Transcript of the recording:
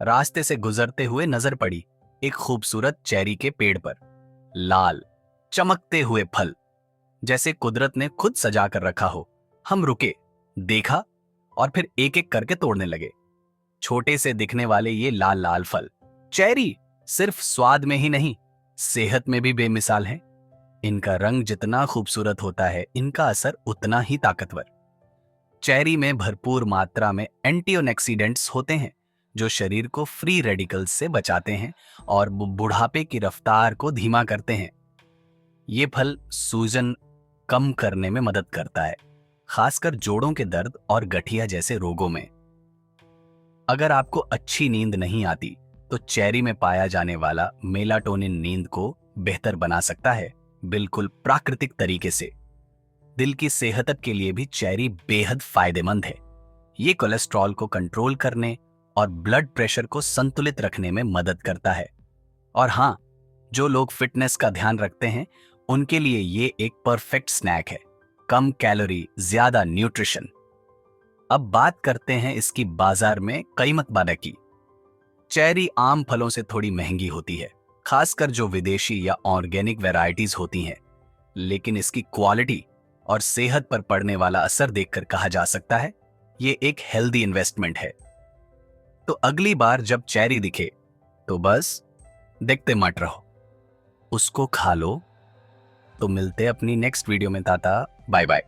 रास्ते से गुजरते हुए नजर पड़ी एक खूबसूरत चेरी के पेड़ पर। लाल चमकते हुए फल, जैसे कुदरत ने खुद सजा कर रखा हो। हम रुके, देखा और फिर एक एक करके तोड़ने लगे। छोटे से दिखने वाले ये लाल लाल फल, चेरी, सिर्फ स्वाद में ही नहीं, सेहत में भी बेमिसाल हैं। इनका रंग जितना खूबसूरत होता है, इनका असर उतना ही ताकतवर। चेरी में भरपूर मात्रा में एंटीऑक्सीडेंट्स होते हैं, जो शरीर को फ्री रेडिकल्स से बचाते हैं और बुढ़ापे की रफ्तार को धीमा करते हैं। ये फल सूजन कम करने में मदद करता है, खासकर जोड़ों के दर्द और गठिया जैसे रोगों में। अगर आपको अच्छी नींद नहीं आती, तो चेरी में पाया जाने वाला मेलाटोनिन नींद को बेहतर बना सकता है, बिल्कुल प्राकृतिक तरीके से। दिल की सेहत के लिए भी चेरी बेहद फायदेमंद है। ये कोलेस्ट्रॉल को कंट्रोल करने और ब्लड प्रेशर को संतुलित रखने में मदद करता है। और हाँ, जो लोग फिटनेस का ध्यान रखते हैं, उनके लिए ये एक परफेक्ट स्नैक है। कम कैलोरी, ज्यादा न्यूट्रिशन। अब बात करते हैं इसकी बाजार में कीमत बारे की। चेरी आम फलों से थोड़ी महंगी होती है, खासकर जो विदेशी या ऑर्गेनिक वैरायटीज होती हैं। लेकिन इसकी क्वालिटी और सेहत पर पड़ने वाला असर देखकर कहा जा सकता है, ये एक हेल्दी इन्वेस्टमेंट है। तो अगली बार जब चेरी दिखे, तो बस देखते मत रहो, उसको खा लो। तो मिलते अपनी नेक्स्ट वीडियो में। ताता, बाय बाय।